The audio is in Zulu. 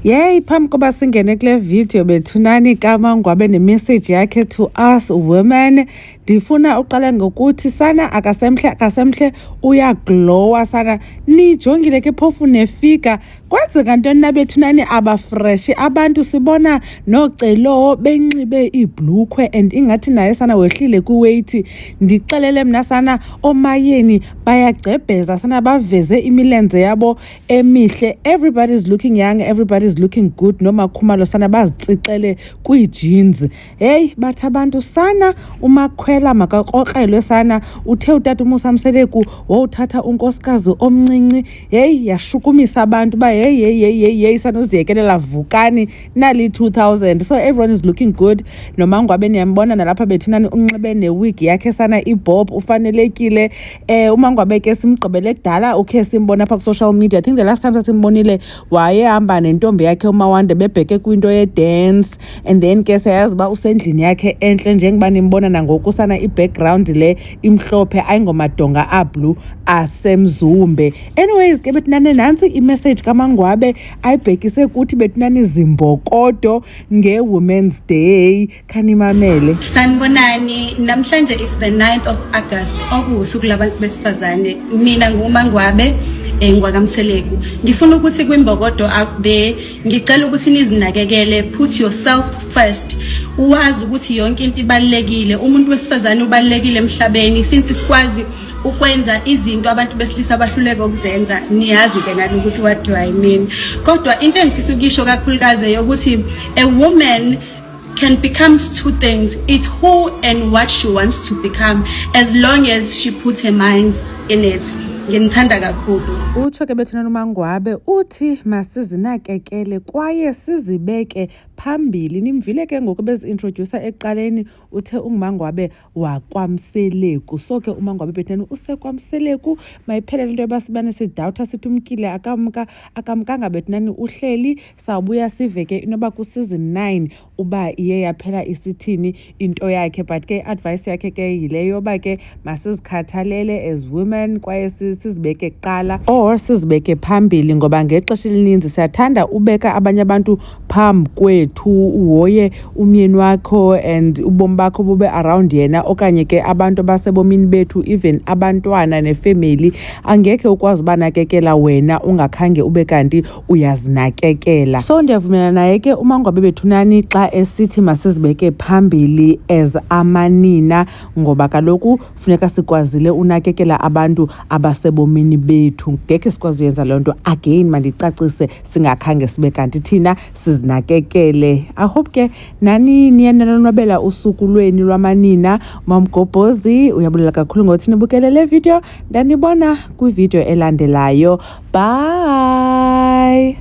Yey, phambi koba singene kule video bethunani kaMangwabe nemessage yakhe to us women. Ndifuna uqala ngokuthi sana akasemhle uyaglowa sana. Nijongile ke phofu nefika kwenzeka ntoni na bethunani abafresh abantu sibona nocelo benxibe ibhlukwe and ingathi naye sana wehlile kuweight. Ndixelele mna sana omayeni bayagcebheza sana baveze imilenze yabo emihle. Everybody's looking young, everybody's looking good. Noma khumalo sana bazitsixele kwi-jeans. Hey, bathi abantu sana umakhwela makakrokrelwe sana. Uthe utata uMusa Mseleku wawuthatha unkosikazi omncinci. Hey, yashukumisa abantu ba hey sana uziyekelela vukani nali 2000. So everyone is looking good. NoMangwabe niyambona nalapha bethunani unxibe newig yakhe sana ibob ufanelekile. uMangwabe ke simgqibele kudala ukhe simbona apha ku social media. I think the last time sasimbonile wayehamba nentombi yakhe uMawande bebheke kwinto ye dance, and then ke siyazi ba usendlini yakhe enhle njengoba nimbona nangoku sana i-background le imhlophe ayingomadonga ablue asemzumbe. Anyways ke bethunani nansi i-message kaMangwabe ayibhekise kuthi bethunani zimbokodo nge-Women's Day. Khanimamele. Sanibonani, namhlanje is the 9th of August okuwusuku labantu besifazane. Mina nguMangwabe ngwakamseleku. Ngifuna ukuthi kwimbokodo out there ngicela ukuthi nizinakekele, put yourself first. Uwazi ukuthi yonke into ibalekile, umuntu wesifazane ubalekile emhlabeni. Since sikwazi ukwenza izinto abantu besilisa abahluleka ukuzenza, niyazi ke nalo ukuthi what do I mean. Kodwa into engifisa ukisho kakhulukazi yokuthi a woman can become two things. It's who and what she wants to become, as long as she puts her mind in it. Nginthanda kakhulu. Utsho ke bethunani uMangwabe uthi masizinakekele kwaye sizibeke phambili. Nimvile ke ngoku bezi-introducer eqaleni uthe uMangwabe wakwamseleku. So ke uMangwabe bethunani usekwamseleku mayiphelele into yabasibane sidawutha sithi umkile akamkanga bethunani uhleli. Sawubuya siveke inoba ku season 9 uba iye yaphela isithini into yakhe, but ke advice yakhe ke yileyo ba ke masizikhathalele as women kwaye sizibeke kuqala or sizibeke phambili, ngoba ngexesha elininzi siyathanda ubeka abanye abantu phambi kwethu, uhoye umyeni wakho and ubomi bakho bube around yena, okanye ke abantu basebomini bethu, even abantwana nefamily. Angekhe ukwazi ubanakekela wena ungakhange ube kanti uyazinakekela. So ndiyavumelana naye ke uMangwabe bethunani xa esithi masizibeke phambili as amanina, ngoba kaloku funeka sikwazile unakekela abantu abasebomini bethu. Ngeke sikwazi uyenza loo nto again, mandicacise, singakhange sibe kanti thina sizinakekele. I hope ke nani niyanonwabela usuku lweni lwamanina. Mamgobhozi uyabulela kakhulu ngothi nibukele le video. Ndanibona kwi video elandelayo. Bye.